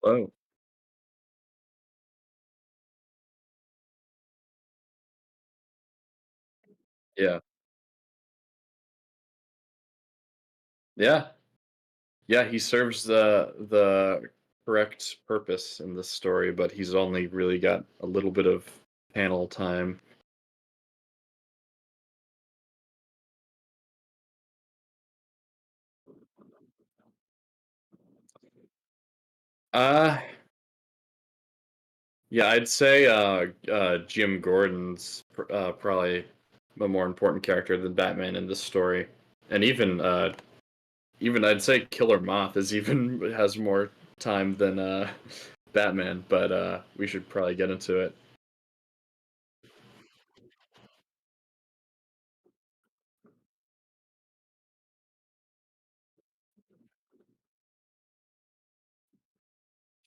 Oh, yeah. Yeah. Yeah, he serves the correct purpose in this story, but he's only really got a little bit of panel time. Uh yeah, I'd say Jim Gordon's probably a more important character than Batman in this story. And even I'd say Killer Moth is even has more time than Batman, but we should probably get into it.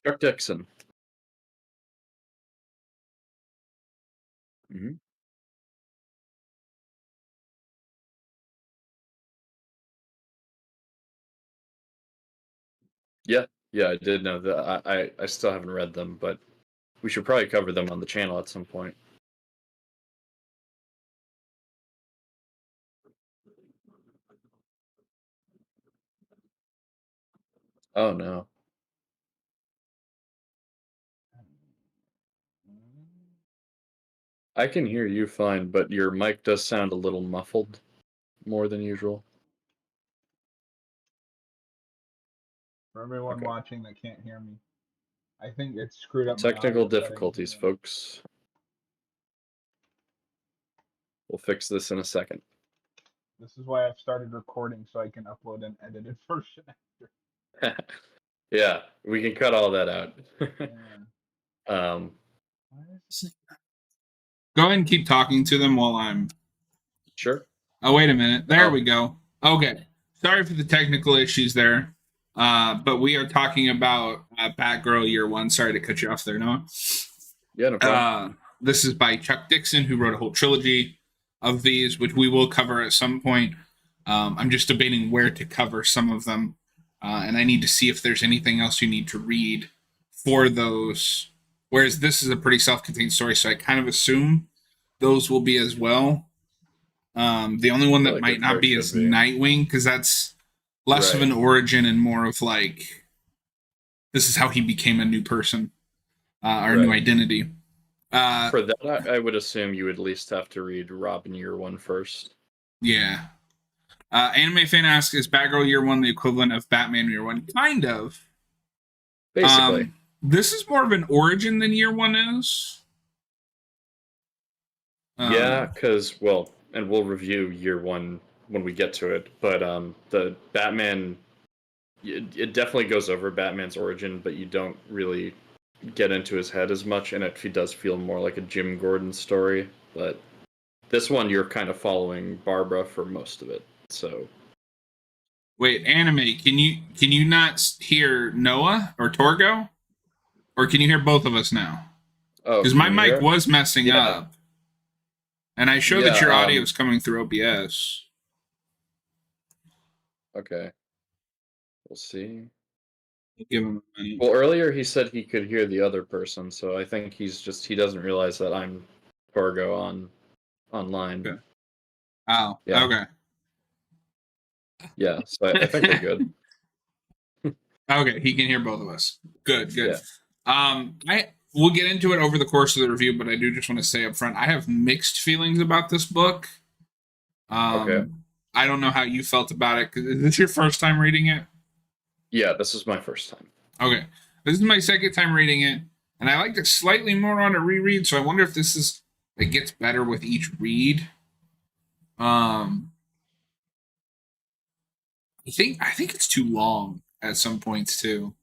Chuck Dixon. Hmm. Yeah, yeah, I did know that. I still haven't read them, but we should probably cover them on the channel at some point. Oh no. I can hear you fine, but your mic does sound a little muffled more than usual. For everyone Okay. watching that can't hear me, I think it screwed up my Technical audio settings difficulties, again. folks. We'll fix this in a second. This is why I've started recording so I can upload an edited version after. Yeah, we can cut all that out. um, Go ahead and keep talking to them while I'm. sure. Oh, wait a minute. There Oh. we go. Okay. Sorry for the technical issues there. But we are talking about Batgirl Year 1. Sorry to cut you off there, Noah. Yeah, no problem. This is by Chuck Dixon, who wrote a whole trilogy of these, which we will cover at some point. I'm just debating where to cover some of them. And I need to see if there's anything else you need to read for those. Whereas this is a pretty self-contained story, so I kind of assume those will be as well. The only one that Like might it not be should is be. Nightwing, because that's less of Right. an origin and more of like this is how he became a new person or a new Right. identity. For that, I would assume you would at least have to read Robin Year 1 first. Yeah. Anime fan asks, is Batgirl Year 1 the equivalent of Batman Year 1? Kind of. Basically. This is more of an origin than Year 1 is. Yeah, because, well, and we'll review Year 1 when we get to it, but the Batman, it definitely goes over Batman's origin, but you don't really get into his head as much, and it does feel more like a Jim Gordon story, but this one you're kind of following Barbara for most of it, so... Wait, anime, can you not hear Noah or Torgo? Or can you hear both of us now? Oh, Because my mic was messing Yeah. up. And I show that your audio is coming through OBS. Okay. We'll see. Give him a minute. Well, earlier he said he could hear the other person, so I think he doesn't realize that I'm Torgo online. Okay. Oh, Yeah. okay. Yeah, so I think we're good. Okay, he can hear both of us. Good. Yeah. We'll get into it over the course of the review, but I do just want to say up front, I have mixed feelings about this book. Okay. I don't know how you felt about it. Is this your first time reading it? Yeah, this is my first time. Okay. This is my second time reading it, and I liked it slightly more on a reread, so I wonder if it gets better with each read. I think it's too long at some points too.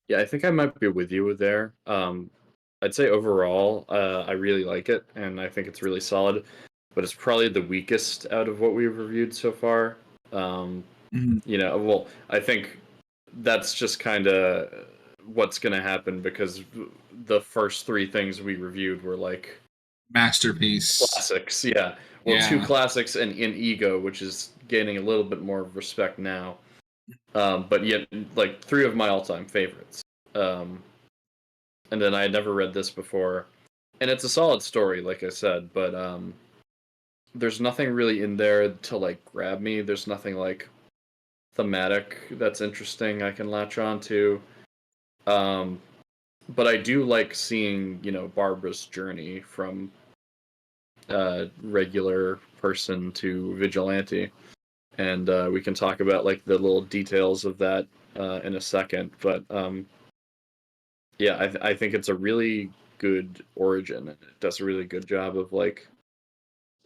Yeah, I think I might be with you there. I'd say overall, I really like it, and I think it's really solid. but it's probably the weakest out of what we've reviewed so far. Mhm. Well, I think that's just kind of what's going to happen because the first three things we reviewed were like Masterpiece. classics. Yeah. Well, two Yeah. classics and in Ego, which is gaining a little bit more respect now. But yet, like, three of my all-time favorites. And then I had never read this before. And it's a solid story, like I said, but there's nothing really in there to, like, grab me. There's nothing, like, thematic that's interesting I can latch on to. But I do like seeing, Barbara's journey from regular person to vigilante. And we can talk about, like, the little details of that in a second. But yeah, I think it's a really good origin, and it does a really good job of, like,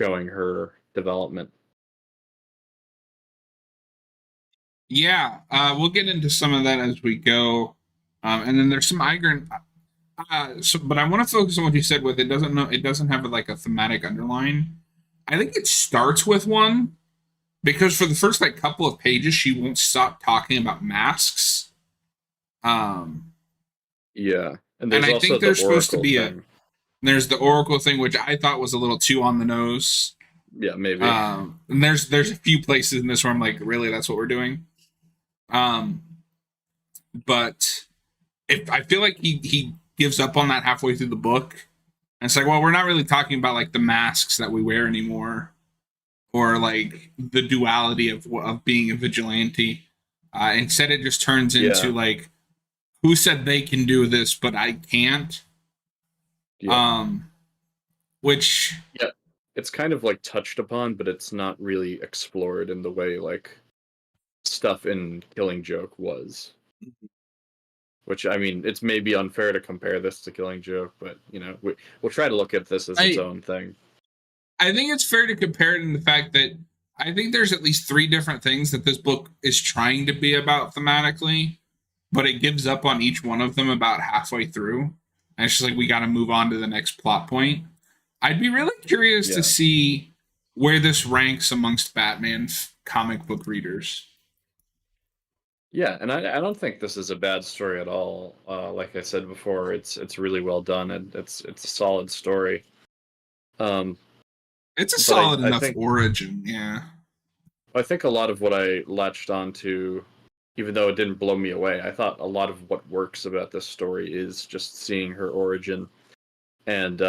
showing her development. Yeah, we'll get into some of that as we go, and then there's some migrant. But I want to focus on what you said with it doesn't know it doesn't have like a thematic underline. I think it starts with one because for the first like couple of pages she won't stop talking about masks. Um, Yeah, and and there's I also think the there's supposed to Oracle be thing. there's the Oracle thing which I thought was a little too on the nose. Yeah, maybe. And there's a few places in this where I'm like, really, that's what we're doing. Um, but if I feel like he gives up on that halfway through the book, and it's like, well, we're not really talking about like the masks that we wear anymore, or like the duality of being a vigilante. Instead, it just turns into Yeah, like, who said they can do this, but I can't? yeah, Um, which yeah. It's kind of like touched upon, but it's not really explored in the way like stuff in Killing Joke was. Which, I mean, it's maybe unfair to compare this to Killing Joke, but we'll try to look at this as its I own thing. I think it's fair to compare it in the fact that I think there's at least three different things that this book is trying to be about thematically, but it gives up on each one of them about halfway through. And it's just like we got to move on to the next plot point. I'd be really curious to Yeah. see where this ranks amongst Batman comic book readers. Yeah, and I don't think this is a bad story at all. Like I said before, it's really well done and it's a solid story. Um, It's a but solid I enough think origin, yeah. a lot of what I latched onto, even though it didn't blow me away, I thought a lot of what works about this story is just seeing her origin, and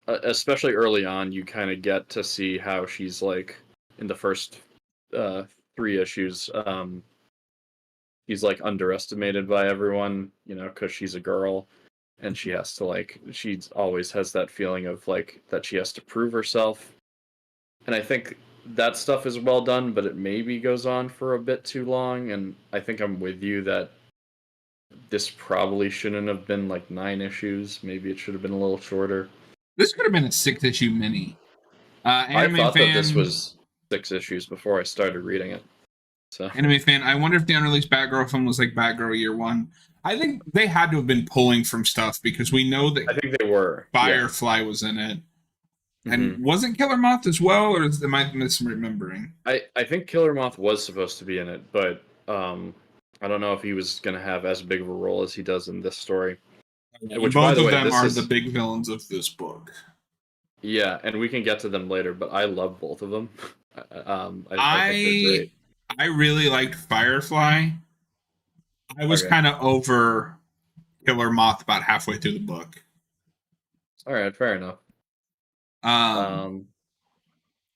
especially early on, you kind of get to see how she's like in the first uh, three issues. She's like underestimated by everyone, because she's a girl, and she has to like she's always has that feeling of like that she has to prove herself. And I think that stuff is well done, but it maybe goes on for a bit too long. And I think I'm with you that this probably shouldn't have been like 9 issues. Maybe it should have been a little shorter. This could have been a 6 issue mini. I Anime thought that this fan, was 6 issues before I started reading it. So anime fan. I wonder if the unreleased Batgirl film was like Batgirl Year One. I think they had to have been pulling from stuff because we know that I think they were. Yeah. Firefly was in it, Hmm. and wasn't Killer Moth as well, or am I misremembering? I think Killer Moth was supposed to be in it, but I don't know if he was going to have as big of a role as he does in this story. And Which, by both the of way, them this are the is big villains of this book. yeah, and we can get to them later. But I love both of them. I think they're I great. I really liked Firefly. I was Okay, kind of over Killer Moth about halfway through the book. all right, fair enough. Um, Um,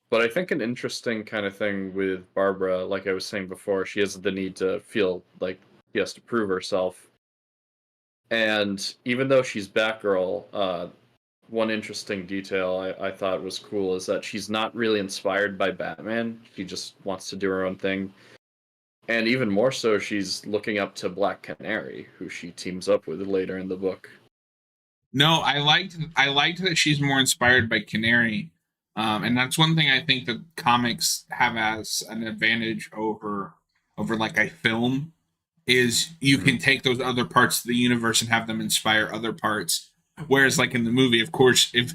but I think an interesting kind of thing with Barbara, like I was saying before, she has the need to feel like she has to prove herself. And even though she's Batgirl, one interesting detail I thought was cool is that she's not really inspired by Batman. She just wants to do her own thing. And even more so, she's looking up to Black Canary, who she teams up with later in the book. no, I liked that she's more inspired by Canary, and that's one thing I think that comics have as an advantage over like a film is you Mhm. can take those other parts of the universe and have them inspire other parts. Whereas like in the movie, of course, if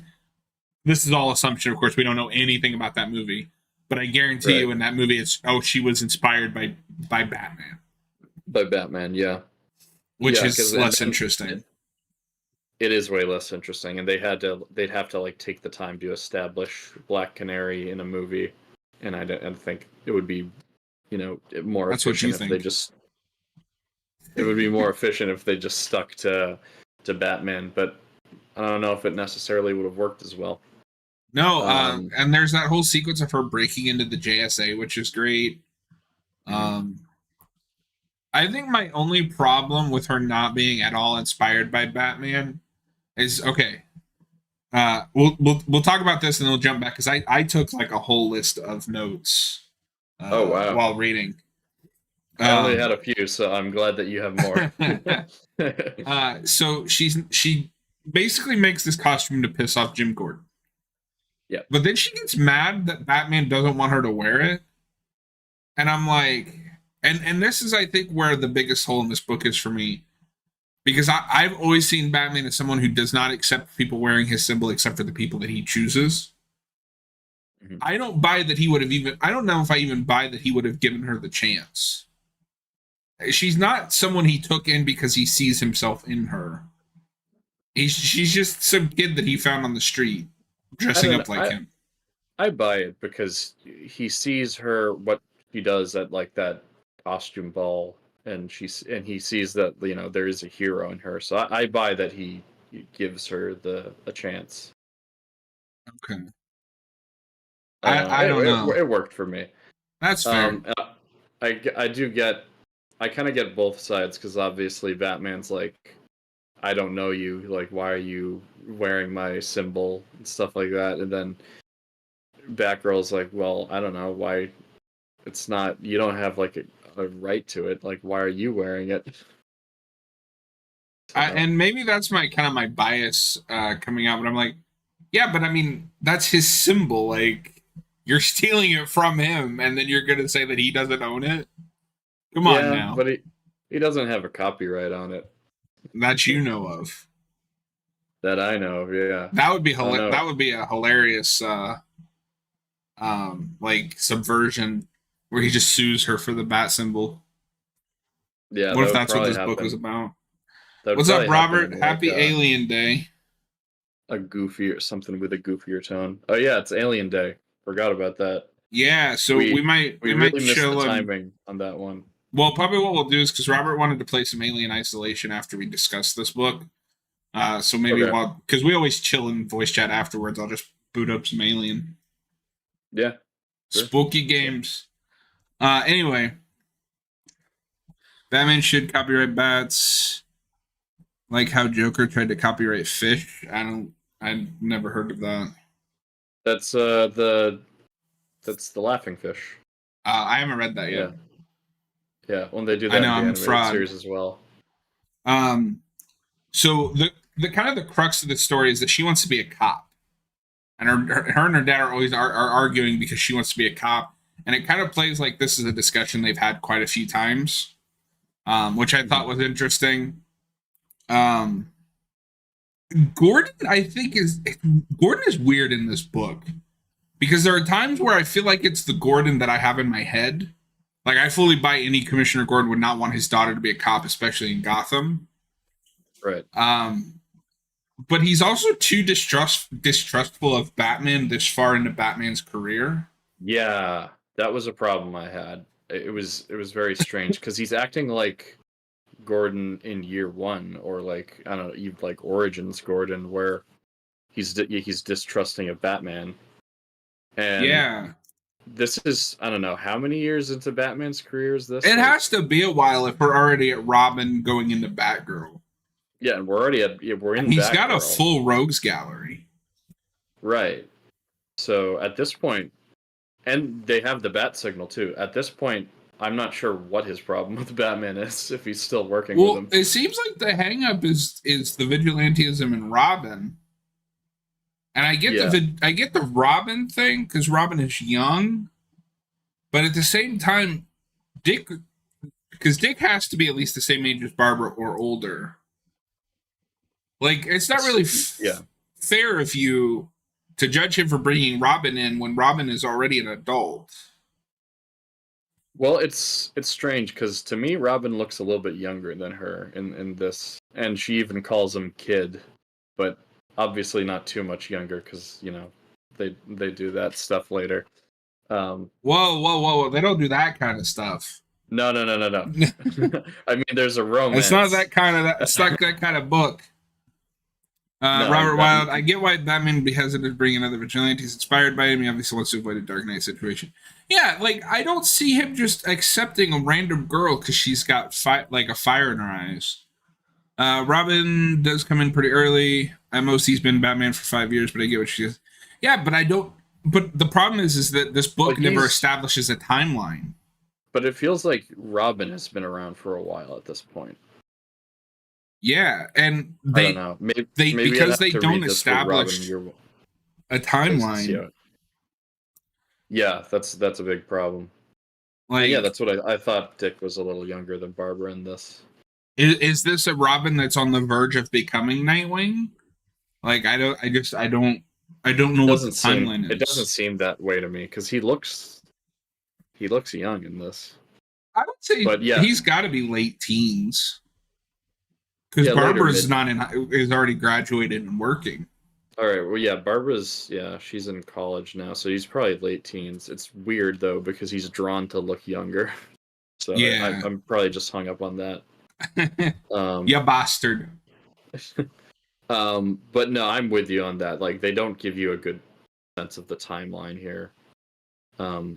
this is all assumption, of course. We don't know anything about that movie, but I guarantee you, in that movie, it's she was inspired by Batman, By Batman, yeah, which yeah, is less interesting. It is way less interesting, and they'd have to like take the time to establish Black Canary in a movie, and I think it would be, more That's what you efficient if they think. just. It would be more efficient if they just stuck to Batman, but I don't know if it necessarily would have worked as well. No, and there's that whole sequence of her breaking into the JSA, which is great. I think my only problem with her not being at all inspired by Batman is okay. We'll talk about this and then we'll jump back because I took like a whole list of notes. Oh wow! While reading, I only had a few, so I'm glad that you have more. So she basically makes this costume to piss off Jim Gordon. Yeah, but then she gets mad that Batman doesn't want her to wear it, and I'm like, and this is I think where the biggest hole in this book is for me. Because I've always seen Batman as someone who does not accept people wearing his symbol except for the people that he chooses. Mm-hmm. I don't buy that he would have I don't know if I even buy that he would have given her the chance. She's not someone he took in because he sees himself in her. She's just some kid that he found on the street dressing up like him. I buy it because he sees her, what she does at like that costume ball. And he sees that there is a hero in her, so I buy that he gives her a chance. Okay, I don't know. It worked for me. That's fair. I kind of get both sides because obviously Batman's like, I don't know you, like why are you wearing my symbol and stuff like that, and then Batgirl's like, well, I don't know why. It's not, you don't have like a right to it, like why are you wearing it? And maybe that's my bias coming out, but I'm like, yeah, but I mean that's his symbol, like you're stealing it from him and then you're gonna say that he doesn't own it. Come on now. But he doesn't have a copyright on it that you know of, that I know of. Yeah, that would be that would be a hilarious like subversion where he just sues her for the bat symbol. Yeah. What if that's what this book was about? What's up, Robert? Happy Alien Day. A goofier, something with a goofier tone. Oh yeah, it's Alien Day. Forgot about that. Yeah, so we might really missed the timing on that one. Well, probably what we'll do is because Robert wanted to play some Alien Isolation after we discuss this book. So maybe because we always chill in voice chat afterwards, I'll just boot up some Alien. Yeah. Sure. Spooky games. Anyway, Batman should copyright bats, like how Joker tried to copyright fish. I never heard of that. That's the laughing fish. I haven't read that yet. Yeah, when they do that in the animated series as well. So the kind of the crux of the story is that she wants to be a cop, and her and her dad are always are arguing because she wants to be a cop, and it kind of plays like this is a discussion they've had quite a few times, which I thought was interesting. Gordon, I think Gordon is weird in this book because there are times where I feel like it's the Gordon that I have in my head. Like I fully buy any Commissioner Gordon would not want his daughter to be a cop, especially in Gotham. Right. But he's also too distrustful of Batman this far into Batman's career. Yeah, that was a problem I had. It was very strange because he's acting like Gordon in year one, or like I don't know, even like Origins Gordon, where he's distrusting of Batman. And yeah, this is, I don't know how many years into Batman's career is this. It has to be a while if we're already at Robin going into Batgirl. Yeah, and we're already we're in. And he's got a full rogues gallery, right? So at this point, and they have the bat signal too. At this point, I'm not sure what his problem with Batman is, if he's still working with him. It seems like the hang-up is the vigilantism in Robin. And I get the Robin thing because Robin is young, but at the same time, Dick has to be at least the same age as Barbara or older. Like it's not really fair if you to judge him for bringing Robin in when Robin is already an adult. Well, it's strange because to me, Robin looks a little bit younger than her in this, and she even calls him kid, but obviously not too much younger because they do that stuff later. Whoa! They don't do that kind of stuff. No. I mean, there's a romance. It's not that kind of it's not that kind of book. No, Robert Wilde, I get why Batman would be hesitant to bring in other vigilantes inspired by him. He obviously wants to avoid a Dark Knight situation. Yeah, like, I don't see him just accepting a random girl because she's got a fire in her eyes. Robin does come in pretty early. MOC's been Batman for 5 years, but I get what she is. Yeah, but I don't... But the problem is that this book never establishes a timeline. But it feels like Robin has been around for a while at this point. Yeah, and I don't know. Maybe because they don't establish a timeline. Yeah, that's a big problem. Like, yeah, that's what I thought. Dick was a little younger than Barbara in this. Is this a Robin that's on the verge of becoming Nightwing? Like, I don't know what the timeline is. It doesn't seem that way to me because he looks young in this. I would say, but yeah, he's got to be late teens. Because Barbara's is already graduated and working. All right. Well, yeah, Barbara's she's in college now, so he's probably late teens. It's weird though because he's drawn to look younger. So yeah, I'm probably just hung up on that. You bastard. But no, I'm with you on that. Like, they don't give you a good sense of the timeline here. And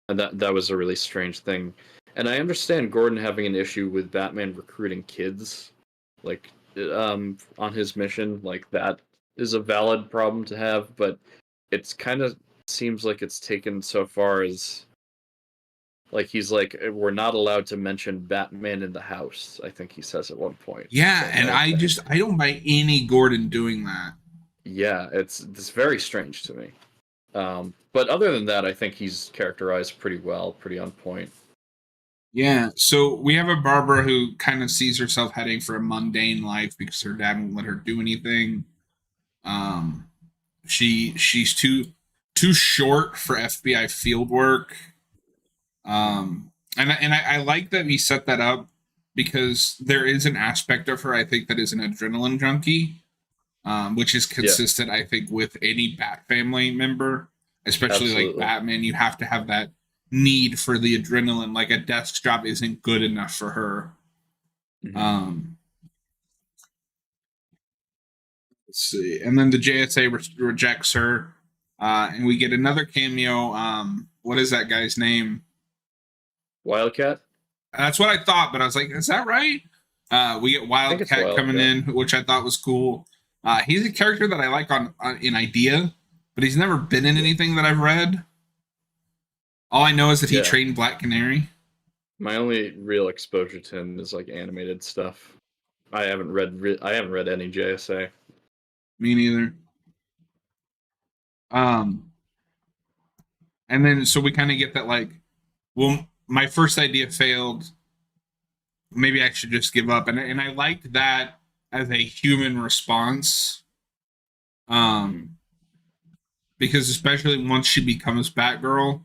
that was a really strange thing. And I understand Gordon having an issue with Batman recruiting kids, like, on his mission. Like, that is a valid problem to have, but it's kind of seems like it's taken so far as, like, he's like, we're not allowed to mention Batman in the house, I think he says at one point. Yeah, and I don't buy any Gordon doing that. Yeah, it's very strange to me. But other than that, I think he's characterized pretty well, pretty on point. Yeah, so we have a Barbara who kind of sees herself heading for a mundane life because her dad won't let her do anything. She's too short for FBI field work. And I like that he set that up because there is an aspect of her, I think, that is an adrenaline junkie, which is consistent, I think, with any Bat family member, especially like Batman. You have to have that need for the adrenaline. Like, a desk job isn't good enough for her. Mm-hmm. Let's see. And then the JSA rejects her. And we get another cameo. What is that guy's name? Wildcat? That's what I thought, but I was like, is that right? We get Wildcat coming in, which I thought was cool. He's a character that I like in idea, but he's never been in anything that I've read. All I know is that he trained Black Canary. My only real exposure to him is like animated stuff. I haven't read any JSA. Me neither. And then so we kind of get that, like, well, my first idea failed. Maybe I should just give up. And I liked that as a human response. Because especially once she becomes Batgirl,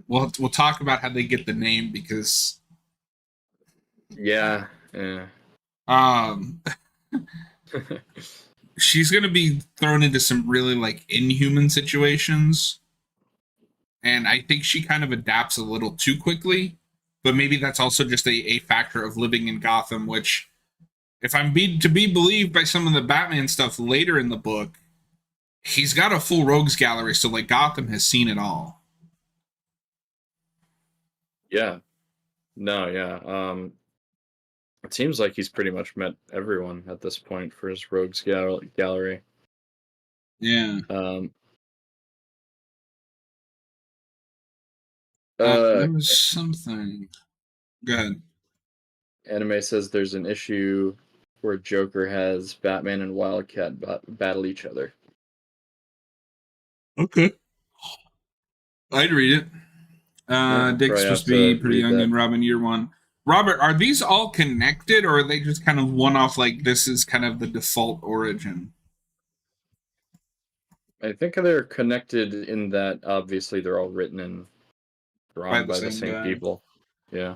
we'll talk about how they get the name because she's gonna be thrown into some really, like, inhuman situations. And I think she kind of adapts a little too quickly, but maybe that's also just a factor of living in Gotham, which, if I'm to be believed by some of the Batman stuff later in the book, he's got a full rogues gallery, so, like, Gotham has seen it all. Yeah. No, yeah. It seems like he's pretty much met everyone at this point for his rogues gallery. Yeah. There was something. Go ahead. Anime says there's an issue where Joker has Batman and Wildcat battle each other. Okay. I'd read it. Dick's supposed to be pretty young in Robin Year 1. Robert, are these all connected, or are they just kind of one-off, like, this is kind of the default origin? I think they're connected in that obviously they're all written and drawn by the same guy. people. Yeah.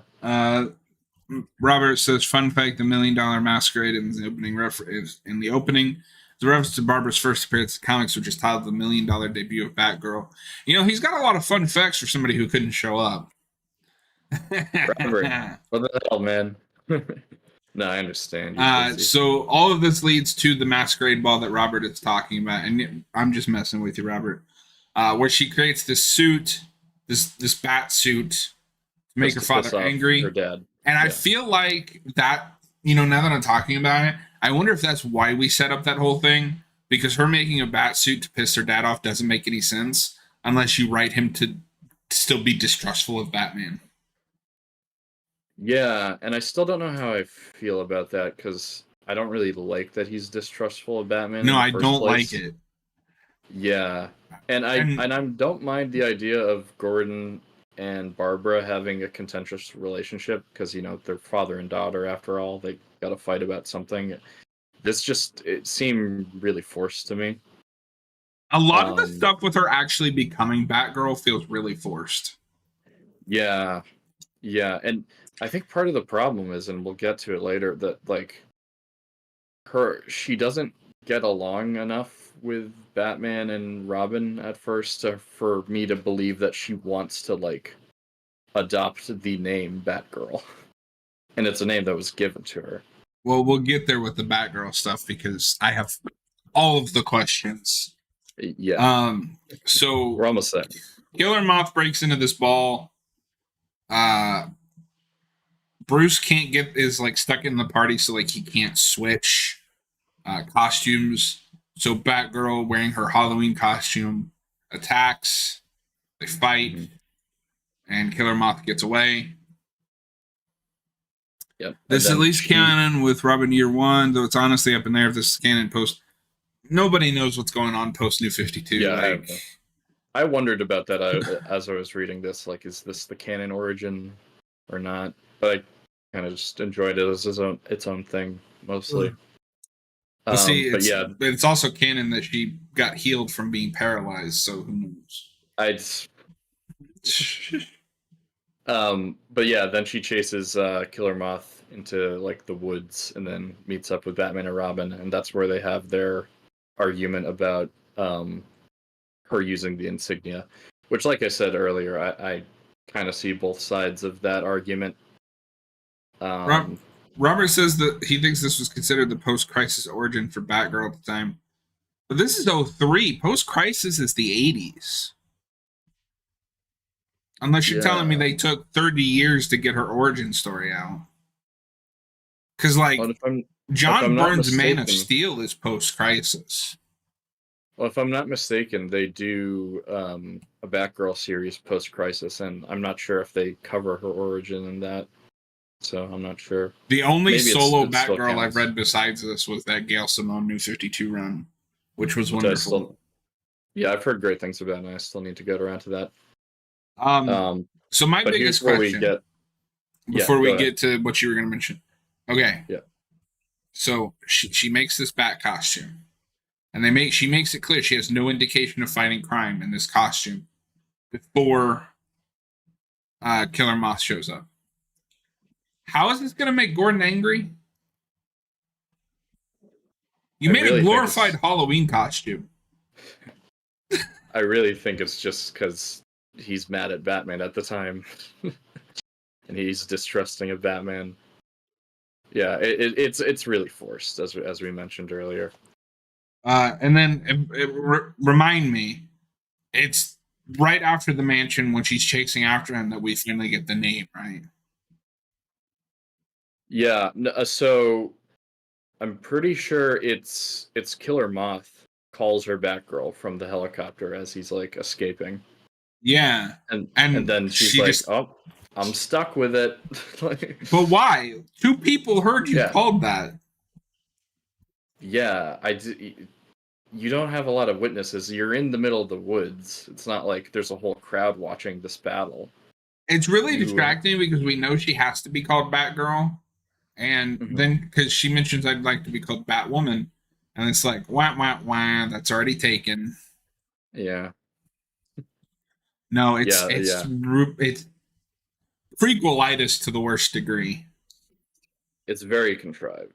Robert says, "Fun fact: the $1 Million Masquerade in the opening the reference to Barbara's first appearance in comics, which is titled The $1 Million Debut of Batgirl." You know, he's got a lot of fun facts for somebody who couldn't show up. Robert, what the hell, man? No, I understand. So all of this leads to the masquerade ball that Robert is talking about, and I'm just messing with you, Robert. Where she creates this suit, this bat suit, to make her father angry. Her dad. And I feel like that, now that I'm talking about it, I wonder if that's why we set up that whole thing. Because her making a bat suit to piss her dad off doesn't make any sense unless you write him to still be distrustful of Batman. Yeah, and I still don't know how I feel about that because I don't really like that he's distrustful of Batman. No, I don't like it. Yeah, and I don't mind the idea of Gordon and Barbara having a contentious relationship because they're father and daughter after all. They got to fight about something. It seemed really forced to me. A lot of the stuff with her actually becoming Batgirl feels really forced. Yeah, and I think part of the problem is, and we'll get to it later, that she doesn't get along enough with Batman and Robin at first for me to believe that she wants to adopt the name Batgirl. And it's a name that was given to her. Well, we'll get there with the Batgirl stuff because I have all of the questions. Yeah. So we're almost there. Killer Moth breaks into this ball. Bruce is stuck in the party, so he can't switch costumes. So Batgirl, wearing her Halloween costume, attacks. They fight, and Killer Moth gets away. Yep. This is at least canon with Robin Year 1, though it's honestly up in there if this is canon post. Nobody knows what's going on post New 52. Yeah, I wondered about that as I was reading this. Is this the canon origin or not? But I kind of just enjoyed it as its own thing mostly. But it's also canon that she got healed from being paralyzed. So who knows? But yeah, then she chases Killer Moth into the woods and then meets up with Batman and Robin, and that's where they have their argument about her using the insignia, which, like I said earlier, I kind of see both sides of that argument. Robert says that he thinks this was considered the post-crisis origin for Batgirl at the time, but this is 03. Post-crisis is the 80s. Unless you're telling me they took 30 years to get her origin story out. Because, John Byrne's Man of Steel is post-crisis. Well, if I'm not mistaken, they do a Batgirl series post-crisis, and I'm not sure if they cover her origin in that. So I'm not sure. The only solo Batgirl I've read besides this was that Gail Simone New 52 run, which was wonderful. I've heard great things about it, and I still need to get around to that. So my biggest question before we get to what you were going to mention. Okay. Yeah. So she makes this bat costume, and she makes it clear she has no indication of fighting crime in this costume before Killer Moth shows up. How is this going to make Gordon angry? You made a glorified Halloween costume. I really think it's just because he's mad at Batman at the time. And he's distrusting of Batman. Yeah, it's really forced, as we mentioned earlier. And then remind me, it's right after the mansion when she's chasing after him that we finally get the name, right? Yeah, so I'm pretty sure it's Killer Moth calls her Batgirl from the helicopter as he's escaping. Yeah, and then she's "Oh, I'm stuck with it." But why? 2 people heard you called that. Yeah, you don't have a lot of witnesses. You're in the middle of the woods. It's not like there's a whole crowd watching this battle. It's really distracting because we know she has to be called Batgirl. And then, because she mentions I'd like to be called Batwoman. And it's wah, wah, wah, that's already taken. Yeah. No, Yeah. it's prequelitis to the worst degree. It's very contrived.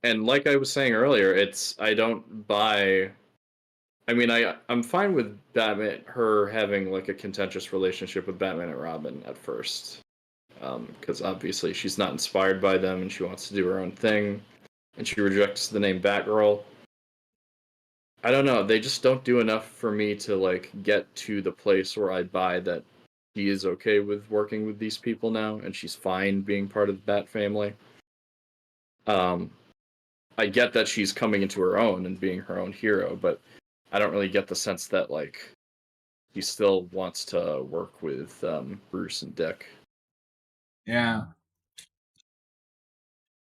And like I was saying earlier, I don't buy. I mean, I'm fine with Batman, her having like a contentious relationship with Batman and Robin at first, because obviously she's not inspired by them and she wants to do her own thing, and she rejects the name Batgirl. I don't know. They just don't do enough for me to like get to the place where I buy that she is okay with working with these people now, and she's fine being part of the Bat family. Um, I get that she's coming into her own and being her own hero, but I don't really get the sense that like he still wants to work with Bruce and Dick. Yeah.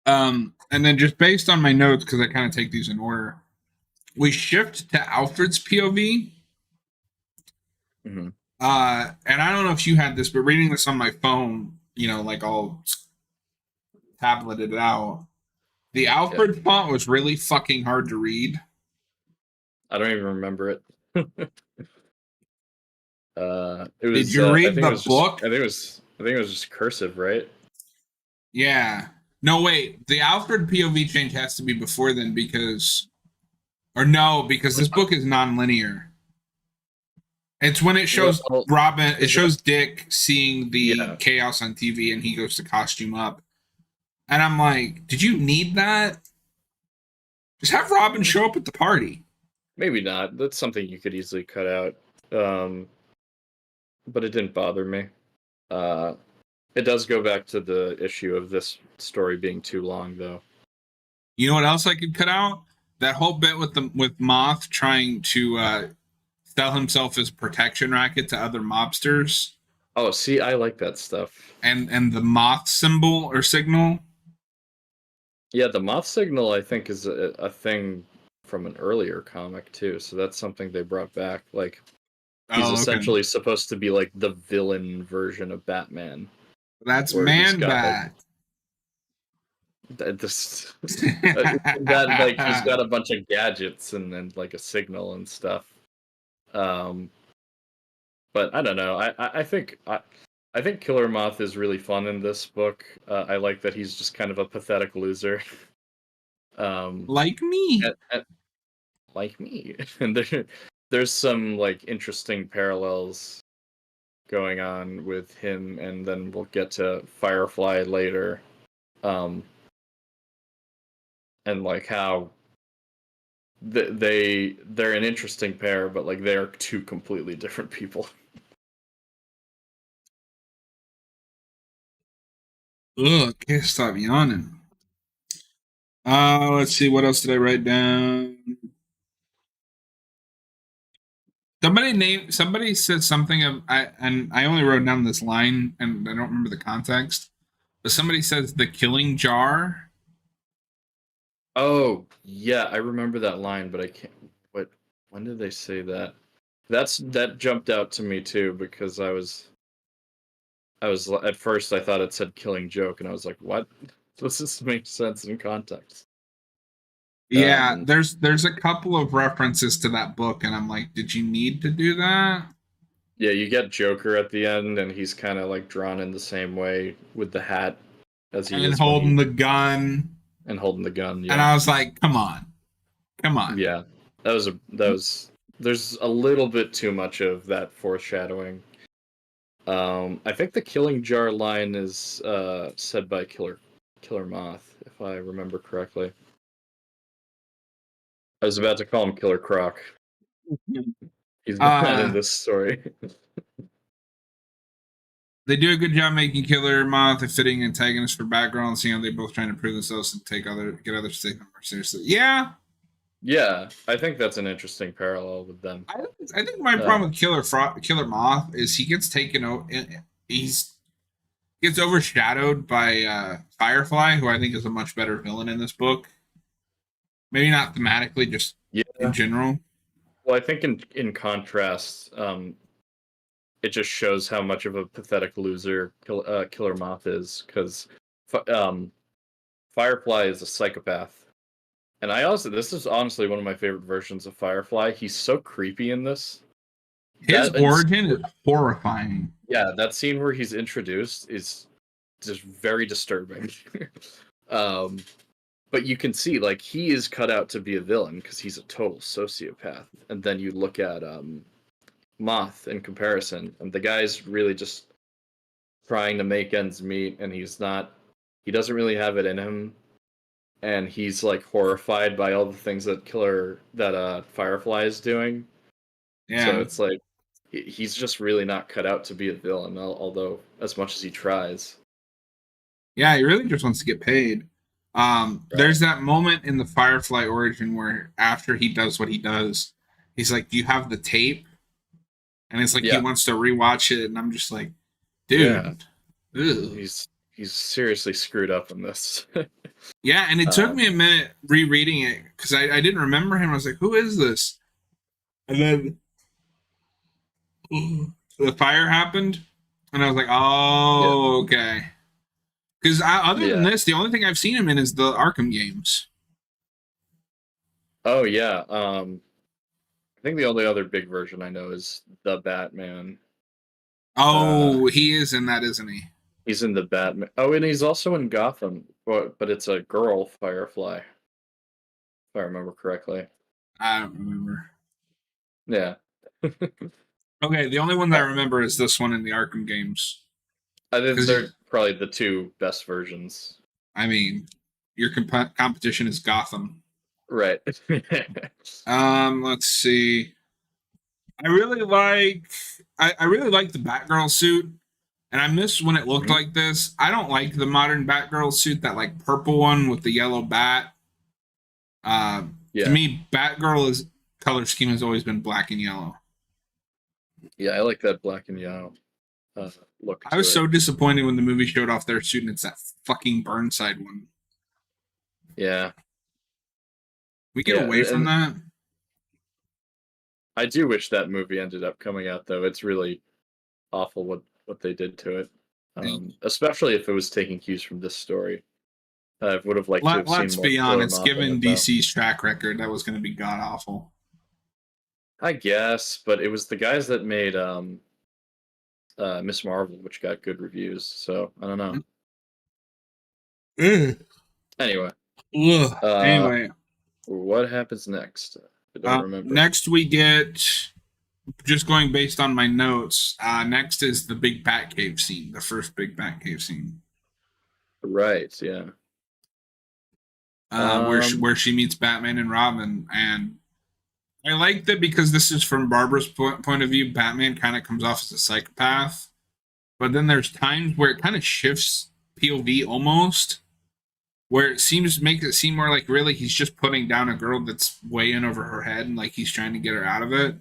And then just based on my notes, because I kind of take these in order, we shift to Alfred's POV. Mm-hmm. And I don't know if you had this, but reading this on my phone, like all tableted out, the Alfred font was really fucking hard to read. I don't even remember it. It was. Did you read the book? I think it was just cursive, right? Yeah. No, wait. The Alfred POV change has to be before then because this book is non-linear. It's when it shows Robin, it shows Dick seeing the chaos on TV and he goes to costume up. And I'm like, did you need that? Just have Robin show up at the party. Maybe not. That's something you could easily cut out. But it didn't bother me. It does go back to the issue of this story being too long, though. You know what else I could cut out? That whole bit with Moth trying to sell himself as a protection racket to other mobsters. Oh, see, I like that stuff. And the Moth symbol or signal. Yeah, the Moth signal, I think, is a thing from an earlier comic, too. So that's something they brought back. Like, he's essentially supposed to be, like, the villain version of Batman. That's Man-Bat. That like he's got a bunch of gadgets and like a signal and stuff. But I don't know. I think Killer Moth is really fun in this book. I like that he's just kind of a pathetic loser. Like me. Like me. And there's some like interesting parallels going on with him, and then we'll get to Firefly later. And like how they're an interesting pair, but like they're two completely different people. Ugh, can't stop yawning. Let's see, what else did I write down? Somebody said something and I only wrote down this line and I don't remember the context. But somebody says the killing jar. Oh, yeah, I remember that line, but I can't. When did they say that? That jumped out to me too because I was at first I thought it said killing joke and I was like, what? Does this make sense in context? Yeah, there's a couple of references to that book and I'm like, did you need to do that? Yeah, you get Joker at the end and he's kind of like drawn in the same way with the hat as he is holding the gun. And holding the gun, yeah. And I was like, come on. Yeah. There's a little bit too much of that foreshadowing. I think the killing jar line is said by Killer Moth, if I remember correctly. I was about to call him Killer Croc. He's not in this story. They do a good job making Killer Moth a fitting antagonist for Batgirl, and seeing how they both trying to prove themselves and get others to take them more seriously. Yeah. Yeah, I think that's an interesting parallel with them. I think my problem with Killer Moth is he gets taken out. Gets overshadowed by Firefly, who I think is a much better villain in this book. Maybe not thematically, just in general. Well, I think in contrast, it just shows how much of a pathetic loser Killer Moth is, because Firefly is a psychopath, And this is honestly one of my favorite versions of Firefly. He's so creepy in this. His origin is horrifying. Yeah, that scene where he's introduced is just very disturbing. um, but you can see, like, he is cut out to be a villain because he's a total sociopath. And then you look at Moth in comparison, and the guy's really just trying to make ends meet, and he doesn't really have it in him, and he's like horrified by all the things that Firefly is doing. Yeah. So it's like he's just really not cut out to be a villain, although as much as he tries. Yeah, he really just wants to get paid. There's that moment in the Firefly origin where after he does what he does, he's like, "Do you have the tape?" And it's like he wants to rewatch it, and I'm just like, dude, he's seriously screwed up in this. Yeah, and it took me a minute rereading it because I didn't remember him. I was like, who is this? And then the fire happened, and I was like, oh, okay. Because other than this, the only thing I've seen him in is the Arkham games. Oh yeah, I think the only other big version I know is the Batman. Oh, he is in that, isn't he? He's in the Batman. Oh, and he's also in Gotham, but it's a girl Firefly, if I remember correctly. I don't remember. Yeah. Okay, the only one that I remember is this one in the Arkham games. I think they're probably the two best versions. I mean, your competition is Gotham. Right. Let's see. I really like the Batgirl suit, and I miss when it looked like this. I don't like the modern Batgirl suit, that like purple one with the yellow bat. To me, Batgirl's color scheme has always been black and yellow. Yeah, I like that black and yellow look. I was so disappointed when the movie showed off their suit and it's that fucking Burnside one. Yeah. We get away from that. I do wish that movie ended up coming out, though. It's really awful what they did to it, especially if it was taking cues from this story. I would have liked to have seen more. Let's be honest, given DC's track record, that was going to be god awful. I guess, but it was the guys that made Miss Marvel, which got good reviews. So I don't know. Anyway. Anyway, what happens next? I don't remember. Next we get, just going based on my notes, next is the big Batcave scene, the first big Batcave scene. Right, yeah. Where she meets Batman and Robin, and I like that because this is from Barbara's point of view. Batman kind of comes off as a psychopath, but then there's times where it kind of shifts POV almost, where it makes it seem more like really he's just putting down a girl that's way in over her head and like he's trying to get her out of it.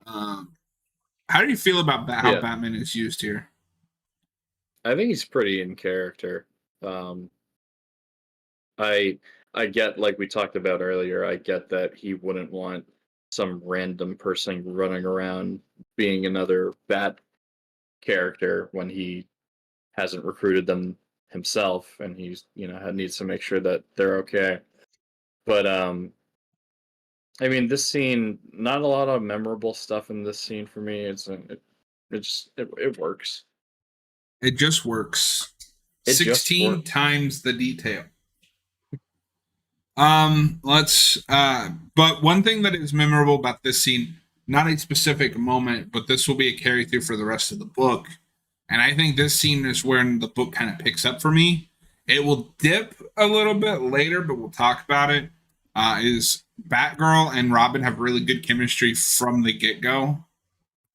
How do you feel about how Batman is used here? I think he's pretty in character. I get, like we talked about earlier, I get that he wouldn't want some random person running around being another Bat character when he hasn't recruited them himself, and he's needs to make sure that they're okay. But I mean, this scene, not a lot of memorable stuff in this scene for me. It works. It just works. 16 times the detail. But one thing that is memorable about this scene, not a specific moment, but this will be a carry through for the rest of the book. And I think this scene is when the book kind of picks up for me. It will dip a little bit later, but we'll talk about it. Is Batgirl and Robin have really good chemistry from the get-go.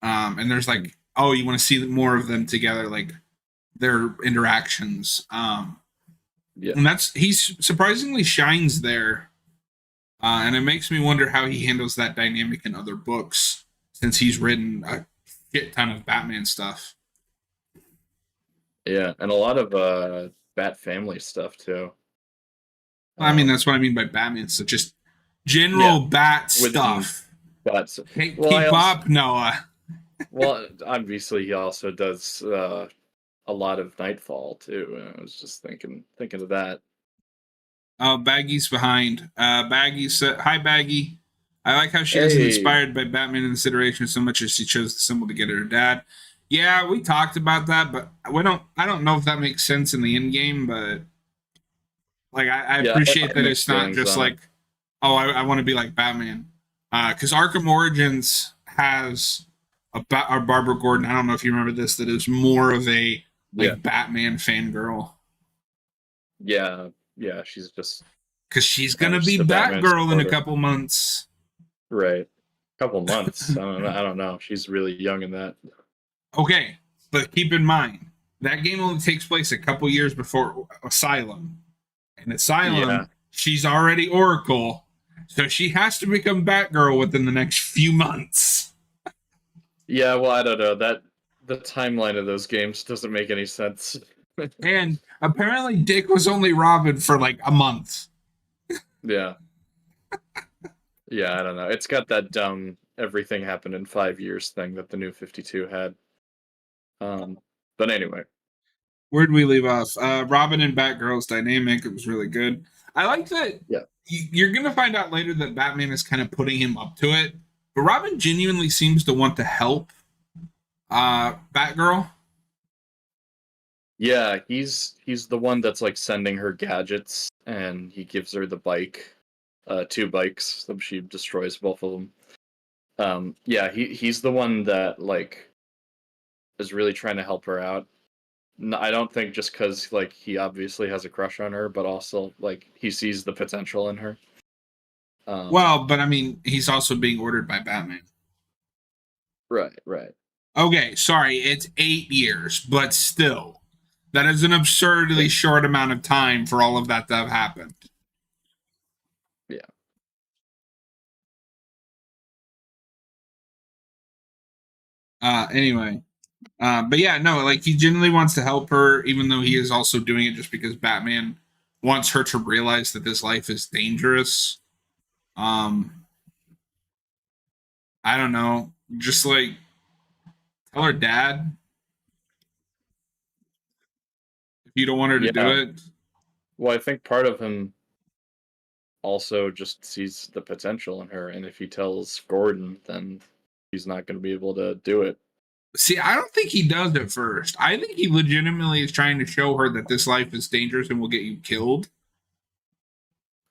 And there's like, oh, you want to see more of them together, like their interactions. And he surprisingly shines there. And it makes me wonder how he handles that dynamic in other books, since he's written a shit ton of Batman stuff. Yeah, and a lot of Bat family stuff too. I mean, that's what I mean by Batman. So just general Bat stuff. Keep up, Noah. Well, obviously he also does a lot of Nightfall too. I was just thinking of that. Oh, Baggy's behind. Baggy said, "Hi, Baggy. I like how she isn't Hey, inspired by Batman in this iteration so much as she chose the symbol to get her dad." Yeah, we talked about that, but we don't. I don't know if that makes sense in the end game, but like I yeah, I appreciate have that it's mixed not feelings just on it. like, oh, I want to be like Batman, because Arkham Origins has a Barbara Gordon. I don't know if you remember this. That is more of a Yeah, like Batman fangirl yeah, yeah. She's just because she's gonna be just a Batman Batgirl in a supporter, couple months. right? Couple months. I don't know. I don't know. She's really young in that. Okay, but keep in mind that game only takes place a couple years before Asylum. In Yeah, Asylum, she's already Oracle, so she has to become Batgirl within the next few months. yeah. Well, I don't know that the timeline of those games doesn't make any sense. And apparently, Dick was only Robin for like a month. Yeah, yeah. I don't know. It's got that dumb everything happened in 5 years thing that the new 52 had. Um, but anyway, Where'd we leave off? Robin and Batgirl's dynamic. It was really good. I like that. yeah, You're gonna find out later that Batman is kind of putting him up to it, but Robin genuinely seems to want to help Batgirl. yeah. He's the one that's like sending her gadgets, and he gives her the bike, two bikes. So she destroys both of them. Yeah, he's the one that like is really trying to help her out. I don't think just because like he obviously has a crush on her, but also like he sees the potential in her. Um, Well, but I mean, he's also being ordered by Batman. right, right. Okay, sorry, it's 8 years, but still, that is an Yeah, absurdly short amount of time for all of that to have happened. yeah, Anyway, but yeah, no, like he genuinely wants to help her, even though he is also doing it just because Batman wants her to realize that this life is dangerous. Um, I don't know, just like tell her dad if you don't want her to do yeah. it. Well, I think part of him also just sees the potential in her, and if he tells Gordon, then he's not going to be able to do it. See, I don't think he does at first. I think he legitimately is trying to show her that this life is dangerous and will get you killed.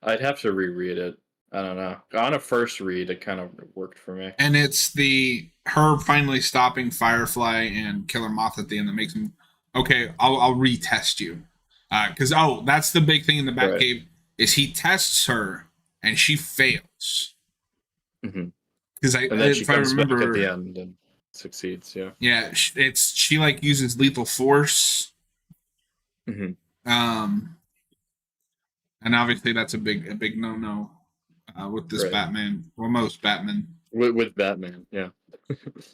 I'd have to reread it. I don't know. On a first read, it kind of worked for me. And it's the her finally stopping Firefly and Killer Moth at the end that makes him okay. I'll retest you because that's the big thing in the Right. Batcave is he tests her and she fails Hmm. because And then she if I comes back at the remember end and succeeds. Yeah. yeah it's she like uses lethal force Hmm. um and obviously that's a big no with this Right. Batman well most Batman With Batman. Yeah.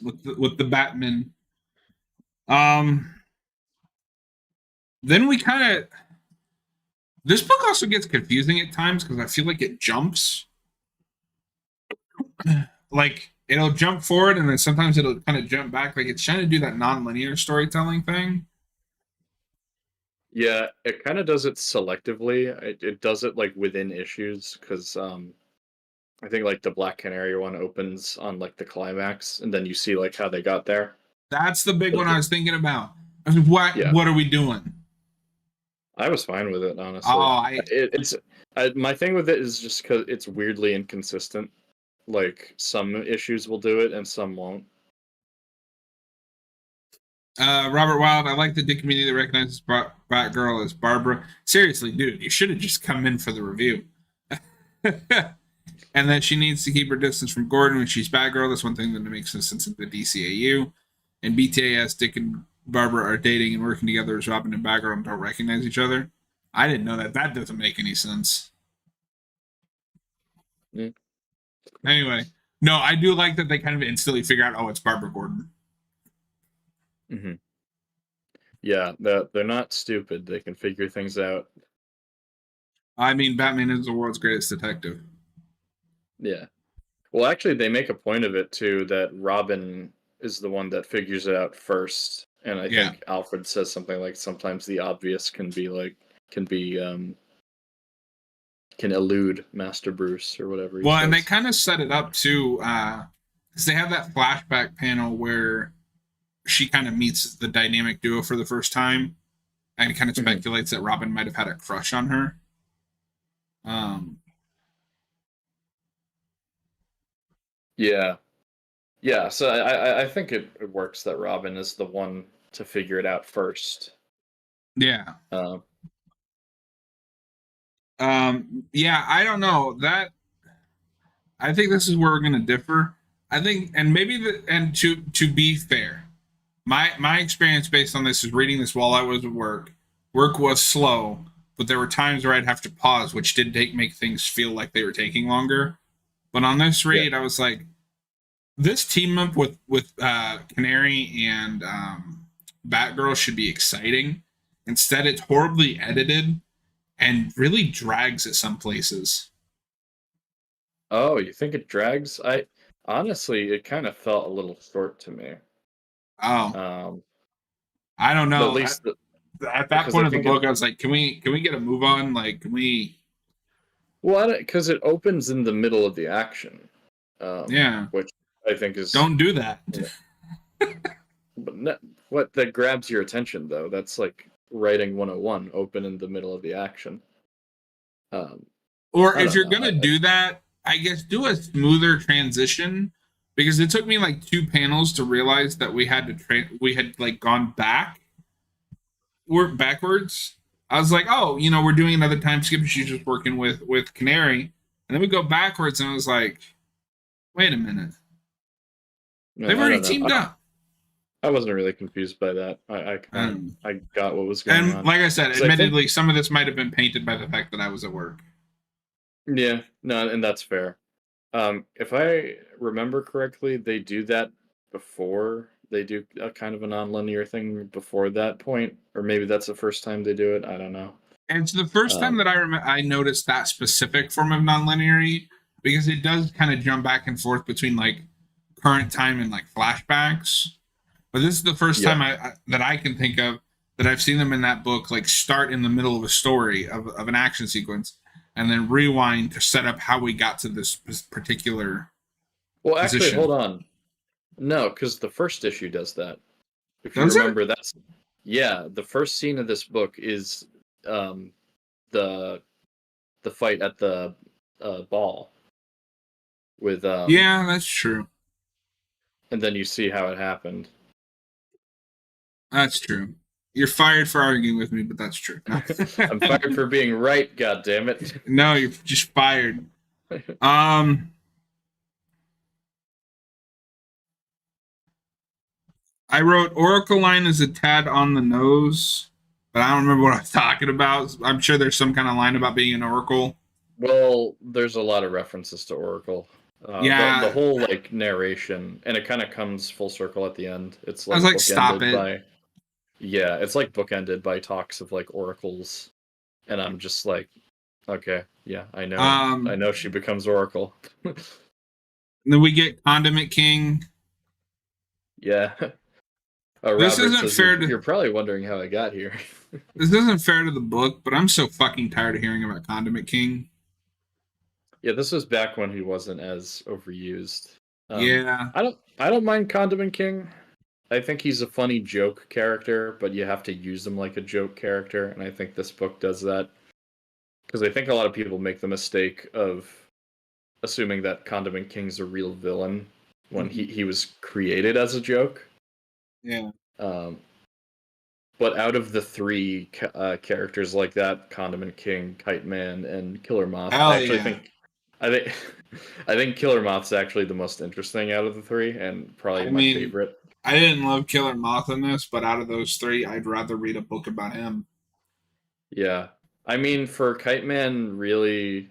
with the Batman um then we kind of this book also gets confusing at times because I feel like it jumps. Like it'll jump forward and then sometimes it'll kind of jump back. Like it's trying to do that non-linear storytelling thing. Yeah, it kind of does it selectively. It does it like within issues because I think like the Black Canary one opens on like the climax, and then you see like how they got there. That's the big But one I was thinking about. I mean, yeah, what are we doing? I was fine with it Oh, honestly. It's my thing with it is just because it's weirdly inconsistent. Like some issues will do it and some won't. Robert Wild. I like the Dick community that recognizes Batgirl as Barbara. Seriously, dude, you should have just come in for the review. And that she needs to keep her distance from Gordon when she's Batgirl. That's one thing that makes no sense in the DCAU. And BTAS, Dick and Barbara are dating and working together as Robin and Batgirl and don't recognize each other. I didn't know that. That doesn't make any sense. Mm. Anyway, no, I do like that they kind of instantly figure out, oh, it's Barbara Gordon. Hmm. Yeah, they're not stupid. They can figure things out. I mean, Batman is the world's greatest detective. Yeah. Well, actually, they make a point of it too that Robin is the one that figures it out first, and I Yeah. think Alfred says something like sometimes the obvious can be can elude Master Bruce or whatever he Well, says. and they kind of set it up too, because they have that flashback panel where she kind of meets the dynamic duo for the first time, and it kind of speculates that Robin might have had a crush on her. Yeah. So I think it works that Robin is the one to figure it out first. Yeah. Um, Yeah, I don't know that. I think this is where we're going to differ. I think, and to be fair, my experience based on this is reading this while I was at work. Work was slow, but there were times where I'd have to pause, which did make things feel like they were taking longer. But on this read, I was like, this team up with Canary and Batgirl should be exciting. Instead, it's horribly edited and really drags at some places. Oh, you think it drags? Honestly, it kind of felt a little short to me. Oh, I don't know. At least at that point of the book, I was like, can we get a move on? Like, can we? Well, because it opens in the middle of the action. Yeah, which I think is don't do that. But what that grabs your attention though? That's like writing 101, open in the middle of the action. Or if you're gonna do that, I guess do a smoother transition, because it took me like 2 panels to realize that we had like gone backwards. I was like, oh, we're doing another time skip. She's just working with Canary, and then we go backwards, and I was like, wait a minute, they've already teamed up. I wasn't really confused by that. I got what was going on. And like I said, admittedly, some of this might have been painted by the fact that I was at work. Yeah, no, and that's fair. If I remember correctly, they do that before they do a kind of a non-linear thing before that point, or maybe that's the first time they do it. I don't know. And it's the first time that I noticed that specific form of non-linearity, because it does kind of jump back and forth between like current time and like flashbacks. But this is the first time that I can think of that I've seen them in that book like start in the middle of a story of an action sequence and then rewind to set up how we got to this particular position. Actually, hold on. No, because the first issue does that. If you remember, the first scene of this book is the fight at the ball with yeah, that's true. And then you see how it happened. That's true. You're fired for arguing with me, but that's true. No. I'm fired for being right, God damn it. No, you're just fired. I wrote Oracle line is a tad on the nose, but I don't remember what I was talking about. I'm sure there's some kind of line about being an Oracle. Well, there's a lot of references to Oracle. The whole like narration, and it kind of comes full circle at the end. It's like, I was like, stop it. It's like bookended by talks of like oracles, and I'm just like, okay, yeah, I know, I know she becomes Oracle. Then we get Condiment King. Yeah. This isn't fair to. You're probably wondering how I got here. This isn't fair to the book, but I'm so fucking tired of hearing about Condiment King. Yeah, this was back when he wasn't as overused. Yeah. I don't mind Condiment King. I think he's a funny joke character, but you have to use him like a joke character, and I think this book does that. Because I think a lot of people make the mistake of assuming that Condiment King's a real villain when he was created as a joke. Yeah. But out of the 3 characters like that, Condiment King, Kite Man, and Killer Moth, I think Killer Moth's actually the most interesting out of the 3, and probably my favorite. I didn't love Killer Moth in this, but out of those 3, I'd rather read a book about him. Yeah. I mean, for Kite Man, really,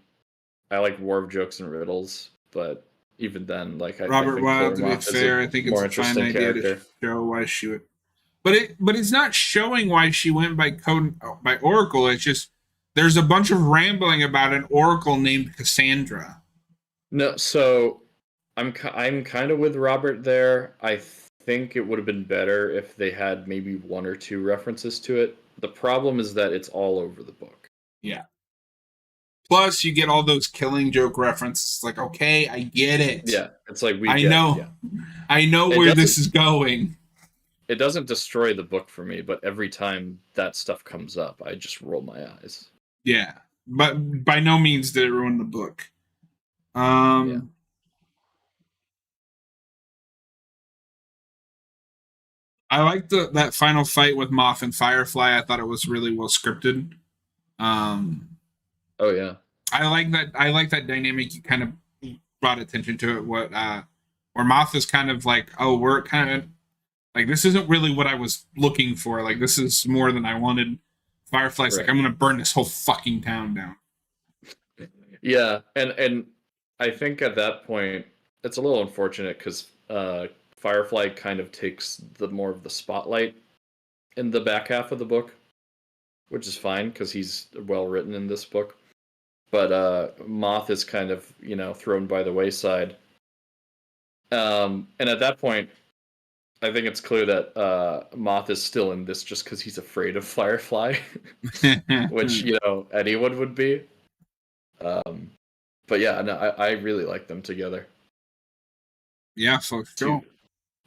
I like War of Jokes and Riddles, but even then, like, Robert Wilde, to be fair, I think it's a fine idea to show why she would. But it's not showing why she went by Oracle. It's just there's a bunch of rambling about an Oracle named Cassandra. No, so I'm kind of with Robert there. I think it would have been better if they had maybe 1 or 2 references to it. The problem is that it's all over the book. Yeah. Plus, you get all those Killing Joke references. Like, okay, I get it. Yeah, it's like I know It where doesn't- this is going. It doesn't destroy the book for me, but every time that stuff comes up, I just roll my eyes. Yeah, but by no means did it ruin the book. Yeah. I liked that final fight with Moth and Firefly. I thought it was really well scripted. Oh yeah. I like that. I like that dynamic. You kind of brought attention to it. Where Moth is kind of like, oh, we're kind of like, this isn't really what I was looking for. Like, this is more than I wanted. Firefly's like, I'm gonna burn this whole fucking town down. Yeah, and I think at that point it's a little unfortunate because Firefly kind of takes the more of the spotlight in the back half of the book, which is fine because he's well written in this book. But Moth is kind of, thrown by the wayside. And at that point, I think it's clear that Moth is still in this just because he's afraid of Firefly, which, anyone would be. But yeah, no, I really like them together. Yeah, for sure.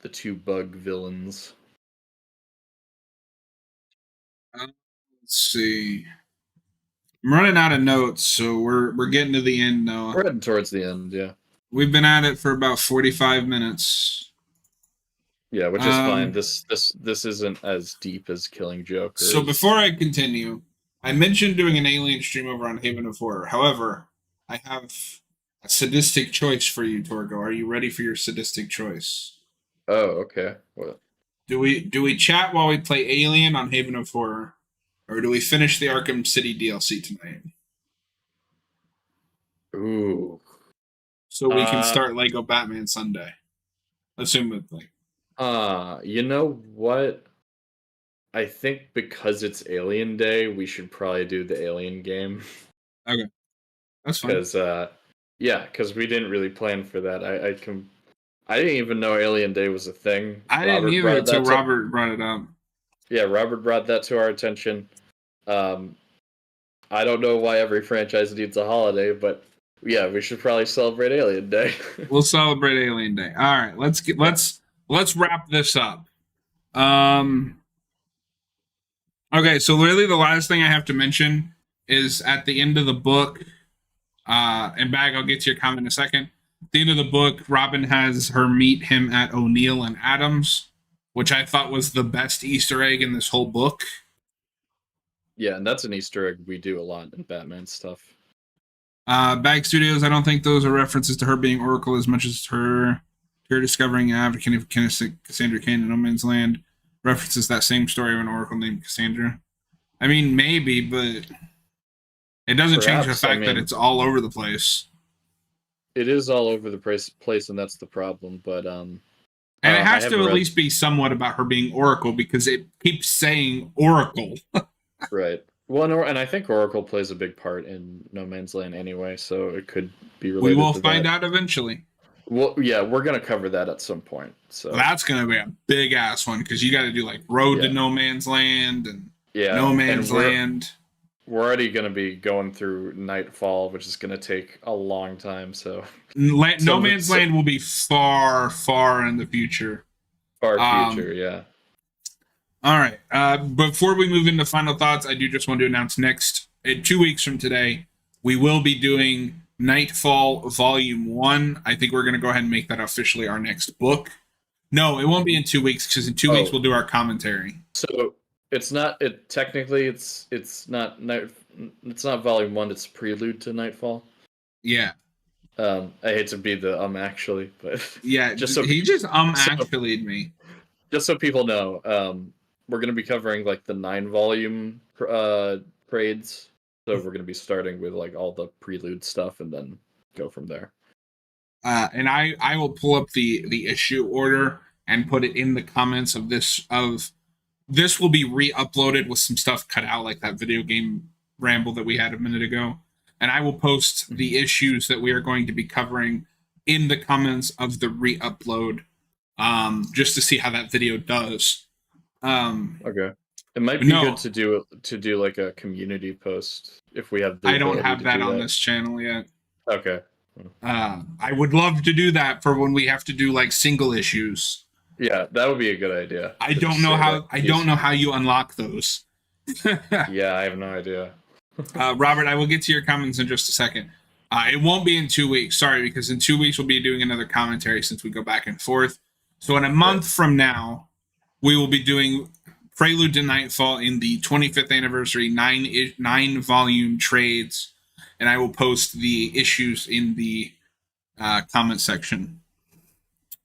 The two bug villains. Let's see. I'm running out of notes, so we're getting to the end now. We're heading towards the end, yeah. We've been at it for about 45 minutes. Yeah, which is fine. This isn't as deep as Killing Joke. So before I continue, I mentioned doing an alien stream over on Haven of Horror. However, I have a sadistic choice for you, Torgo. Are you ready for your sadistic choice? Oh, okay. What? Do we chat while we play Alien on Haven of Horror, or do we finish the Arkham City DLC tonight? Ooh. So we can start Lego Batman Sunday. Assumedly. You know what? I think because it's Alien Day, we should probably do the Alien game. Okay. That's fine. Because we didn't really plan for that. I didn't even know Alien Day was a thing. I didn't either until Robert brought it up. Yeah, Robert brought that to our attention. I don't know why every franchise needs a holiday, but yeah, we should probably celebrate Alien Day. We'll celebrate Alien Day. All right, let's wrap this up. Okay, so really the last thing I have to mention is at the end of the book, and Bag, I'll get to your comment in a second. At the end of the book, Robin has her meet him at O'Neill and Adams, which I thought was the best Easter egg in this whole book. Yeah, and that's an Easter egg we do a lot in Batman stuff. Bag Studios, I don't think those are references to her being Oracle as much as her discovering an advocate of Cassandra Cain in No Man's Land references that same story of an Oracle named Cassandra. I mean, maybe, but it doesn't change the fact that it's all over the place. It is all over the place, and that's the problem. But and it has to at least be somewhat about her being Oracle because it keeps saying Oracle. Right. Well, and I think Oracle plays a big part in No Man's Land anyway, so it could be related. We will find out eventually. Well, yeah, we're gonna cover that at some point. So that's gonna be a big ass one because you got to do like Road to No Man's Land and No Man's Land. We're already going to be going through Nightfall, which is going to take a long time. So No Man's Land will be far, far in the future. Far future, yeah. All right. Before we move into final thoughts, I do just want to announce in 2 weeks from today, we will be doing Nightfall Volume 1. I think we're going to go ahead and make that officially our next book. No, it won't be in 2 weeks because in 2 weeks we'll do our commentary. So it's not technically it's not Volume 1, it's Prelude to Nightfall. Yeah. I hate to be the actually, but yeah, he just actually'd me. Just so people know, we're going to be covering like the 9-volume trades. So we're going to be starting with like all the Prelude stuff and then go from there. And I will pull up the issue order and put it in the comments of this. This will be re-uploaded with some stuff cut out, like that video game ramble that we had a minute ago. And I will post the issues that we are going to be covering in the comments of the re-upload, just to see how that video does. Okay. It might be No. good to do like a community post if we have the I don't ability have to that do on that. this channel yet. Okay. I would love to do that for when we have to do like single issues. Yeah, that would be a good idea. I to don't just know say how. that I don't know how you unlock those. Yeah, I have no idea. Robert, I will get to your comments in just a second. It won't be in 2 weeks. Sorry, because in 2 weeks we'll be doing another commentary since we go back and forth. So in a month from now, we will be doing Prelude to Nightfall in the 25th anniversary 9 volume trades, and I will post the issues in the comment section.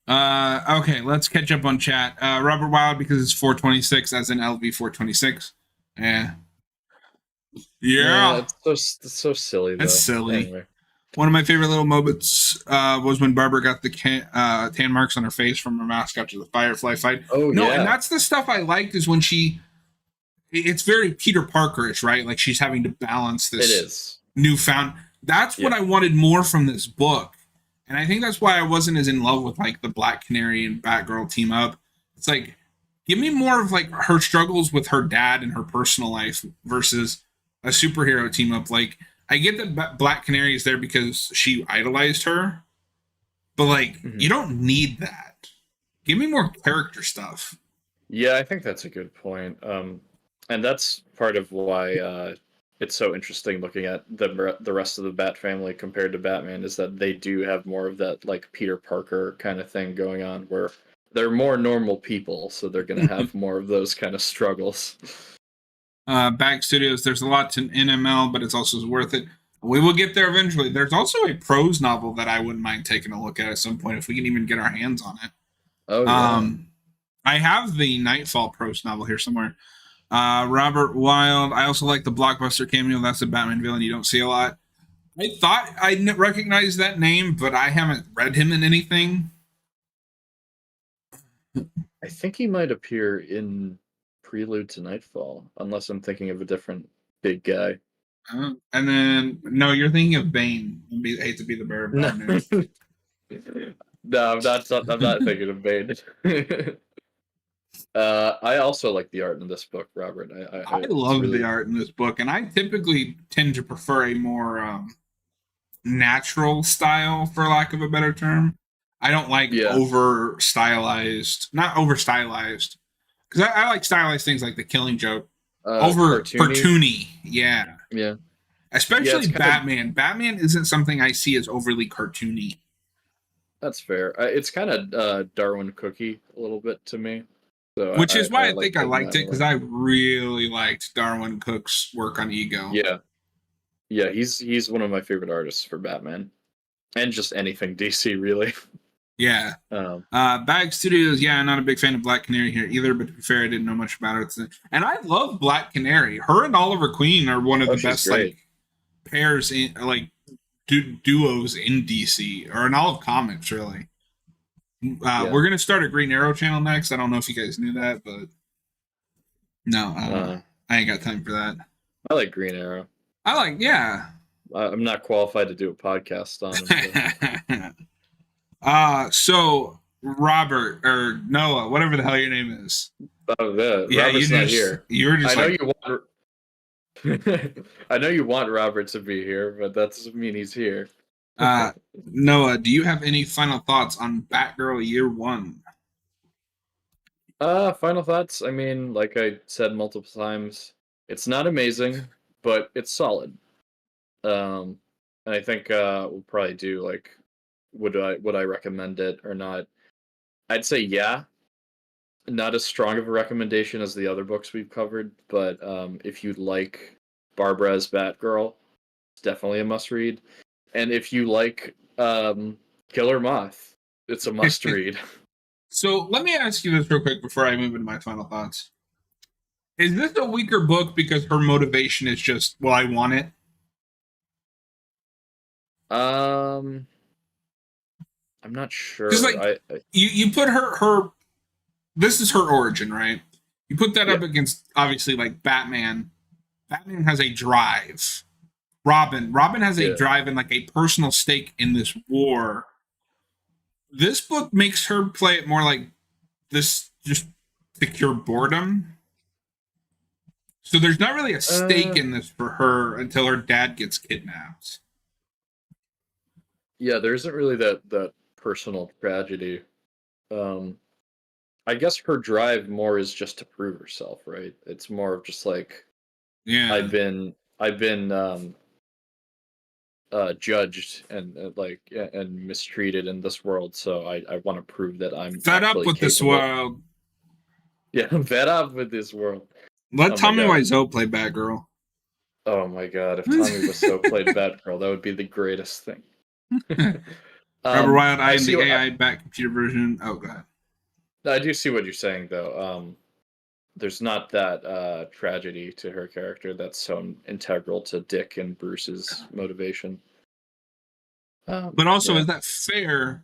Okay, let's catch up on chat. Robert Wild, because it's 426, as in LV 426. Yeah. Yeah, it's so silly though. That's silly. Anyway. One of my favorite little moments was when Barbara got the tan marks on her face from her mask after the Firefly fight. Oh, no, yeah. and that's the stuff I liked is when it's very Peter Parker-ish, right? Like she's having to balance this It is. newfound. That's what I wanted more from this book. And I think that's why I wasn't as in love with like the Black Canary and Batgirl team up. It's like, give me more of like her struggles with her dad and her personal life versus a superhero team up. Like, I get that Black Canary is there because she idolized her, but like, you don't need that. Give me more character stuff. Yeah, I think that's a good point. And that's part of why it's so interesting looking at the rest of the Bat family compared to Batman is that they do have more of that like Peter Parker kind of thing going on where they're more normal people, so they're going to have more of those kind of struggles. Bag Studios, there's a lot to NML, but it's also worth it. We will get there eventually. There's also a prose novel that I wouldn't mind taking a look at some point if we can even get our hands on it. Oh, yeah. I have the Nightfall prose novel here somewhere. Robert Wild. I also like the Blockbuster cameo. That's a Batman villain you don't see a lot. I thought I recognized that name, but I haven't read him in anything. I think he might appear in Prelude to Nightfall, unless I'm thinking of a different big guy. And then, no, you're thinking of Bane. I hate to be the bearer of bad news. No, I'm not thinking of Bane. I also like the art in this book, Robert. I love the art in this book, and I typically tend to prefer a more natural style, for lack of a better term. I don't like over stylized, not over stylized, because I like stylized things like the Killing Joke. Over cartoony, yeah. Especially Batman. Batman isn't something I see as overly cartoony. That's fair. It's kind of Darwin Cookie a little bit to me. So which is why I think I liked it, because I really liked Darwin Cook's work on Ego. Yeah, he's one of my favorite artists for Batman, and just anything DC really. Yeah. Bag Studios, yeah, I'm not a big fan of Black Canary here either, but to be fair, I didn't know much about her. And I love Black Canary. Her and Oliver Queen are one of the best like pairs in like duos in DC, or in all of comics, really. We're gonna start a Green Arrow channel next. I don't know if you guys knew that, but no, I ain't got time for that. I like Green Arrow. I'm not qualified to do a podcast on him. So Robert or Noah, whatever the hell your name is. Robert's not here. You were just I know you want Robert to be here, but that doesn't mean he's here. Noah, do you have any final thoughts on Batgirl Year 1? Final thoughts. I mean, like I said multiple times, it's not amazing, but it's solid. And I think we'll probably do like, would I recommend it or not? I'd say yeah. Not as strong of a recommendation as the other books we've covered, but if you like Barbara as Batgirl, it's definitely a must read. And if you like Killer Moth, it's a must read. So let me ask you this real quick before I move into my final thoughts. Is this a weaker book because her motivation is just, well, I want it? I'm not sure. Because like you put her this is her origin, right? You put that up against obviously like Batman. Batman has a drive. Robin has a drive and like a personal stake in this war. This book makes her play it more like this, just to cure boredom. So there's not really a stake in this for her until her dad gets kidnapped. Yeah, there isn't really that personal tragedy. Um, I guess her drive more is just to prove herself, right? It's more of just like Yeah. I've been judged and and mistreated in this world, so I want to prove that I'm Fed up actually with this capable. world. Yeah, I'm fed up with this world. Let Oh my Tommy God. Wiseau play Batgirl. Oh my God, if Tommy Wiseau played Batgirl, that would be the greatest thing. Robert Wild Eye I and see. the AI Bat computer version. Oh god. I do see what you're saying, though. There's not that tragedy to her character that's so integral to Dick and Bruce's motivation. But also, Yeah, is that fair?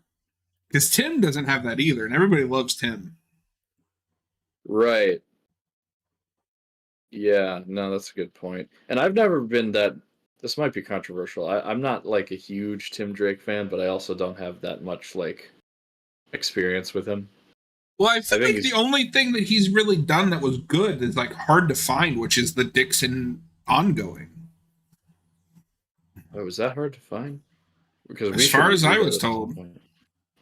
Because Tim doesn't have that either, and everybody loves Tim. right. Yeah, no, that's a good point. And I've never been that. This might be controversial. I'm not like a huge Tim Drake fan, but I also don't have that much like experience with him. Well, I I feel think like the he's. only thing that he's really done that was good is like hard to find, which is the Dixon ongoing. Oh, was that hard to find? Because As we should far as I review was that at some told. point.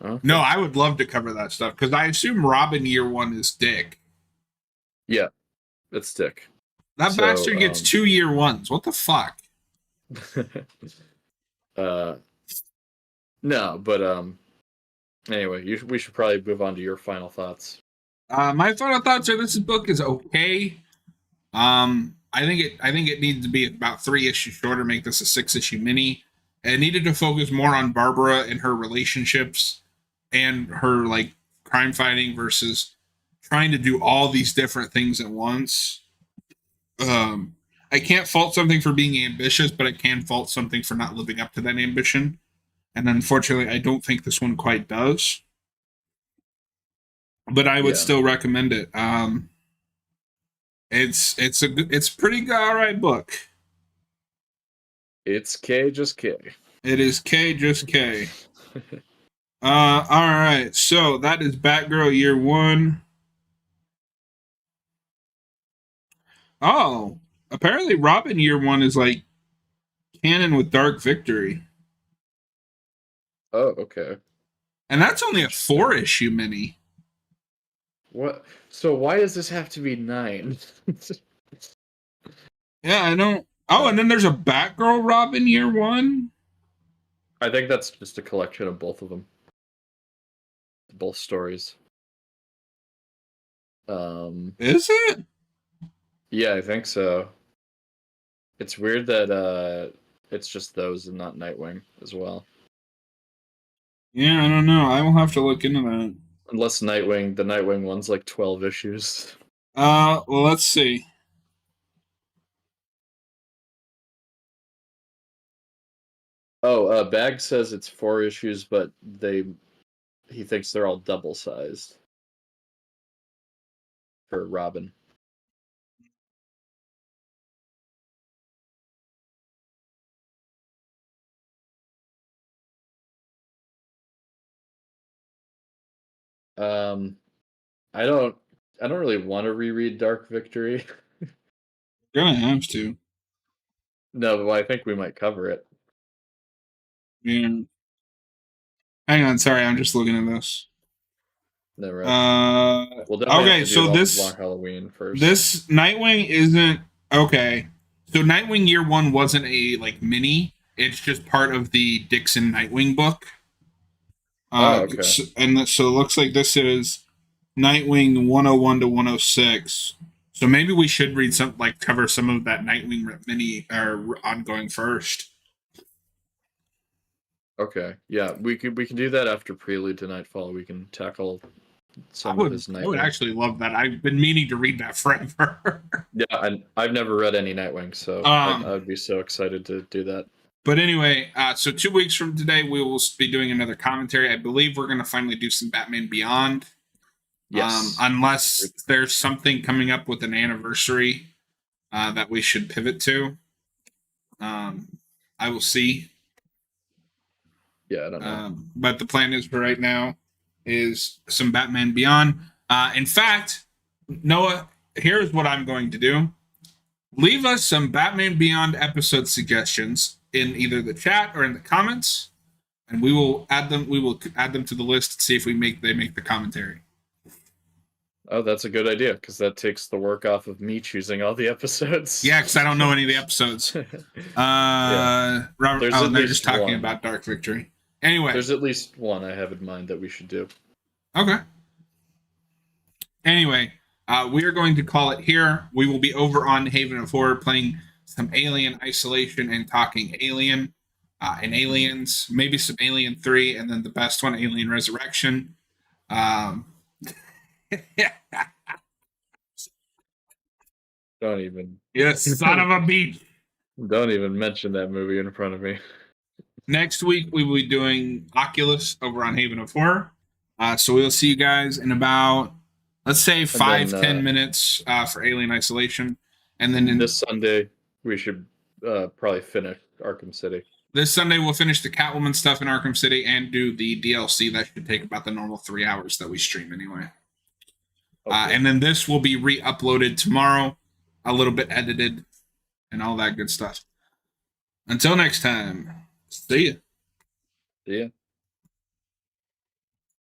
No, Okay. I would love to cover that stuff because I assume Robin Year One is Dick. Yeah, it's Dick. That bastard gets So, 2 year ones. What the fuck? uh, no, but anyway, we should probably move on to your final thoughts. My final thoughts are this book is okay. I think it needs to be about 3 issues shorter, make this a 6 issue mini. It needed to focus more on Barbara and her relationships and her like crime fighting versus trying to do all these different things at once. I can't fault something for being ambitious, but I can fault something for not living up to that ambition. And unfortunately, I don't think this one quite does. But I would Yeah, still recommend it. It's pretty all right book. it's K, just K. It is K, just K. All right. So that is Batgirl Year One. Oh, apparently Robin Year One is like canon with Dark Victory, Oh, okay. and that's only a Interesting. 4 issue mini. What? So why does this have to be 9? Yeah, I don't. Oh, and then there's a Batgirl Robin Year One. I think that's just a collection of both of them, both stories. Is it? Yeah, I think so. It's weird that it's just those and not Nightwing as well. Yeah, I don't know. I will have to look into that. Unless Nightwing, the Nightwing one's like 12 issues. Well, let's see. Oh, Bag says it's 4 issues, but he thinks they're all double sized for Robin. Um, I don't I don't really want to reread Dark Victory. You're gonna have to. No, but I think we might cover it. Yeah. Hang on, sorry, I'm just looking at this. No rush. We'll definitely have Okay, to do so Long this Halloween first. this Nightwing isn't okay. So Nightwing Year One wasn't a like mini. It's just part of the Dixon Nightwing book. Okay. So it looks like this is Nightwing 101 to 106. So maybe we should read some like cover some of that Nightwing mini or ongoing first. Okay. Yeah, we can do that after Prelude to Nightfall. We can tackle some of his Nightwing. I would actually love that. I've been meaning to read that forever. Yeah, I've never read any Nightwing, so I would be so excited to do that. But anyway, so 2 weeks from today, we will be doing another commentary. I believe we're going to finally do some Batman Beyond. Yes. Unless there's something coming up with an anniversary that we should pivot to. I will see. Yeah, I don't know. But the plan is for right now is some Batman Beyond. In fact, Noah, here's what I'm going to do. Leave us some Batman Beyond episode suggestions in either the chat or in the comments, and we will add them. We will add them to the list and see if they make the commentary. Oh, that's a good idea, because that takes the work off of me choosing all the episodes. Yeah, because I don't know any of the episodes. Robert, they're just talking about Dark Victory. Anyway, there's at least one I have in mind that we should do. Okay. Anyway, we are going to call it here. We will be over on Haven of Horror playing some Alien Isolation and talking Alien and Aliens, maybe some Alien 3, and then the best one, Alien Resurrection. Don't even. Yes, son of a beach. Don't even mention that movie in front of me. Next week, we will be doing Oculus over on Haven of Horror. So we'll see you guys in about, let's say, 5-10 minutes for Alien Isolation. And then this Sunday, we should probably finish Arkham City. This Sunday, we'll finish the Catwoman stuff in Arkham City and do the DLC. That should take about the normal 3 hours that we stream anyway. Okay. And then this will be re-uploaded tomorrow, a little bit edited, and all that good stuff. Until next time, see ya. See ya.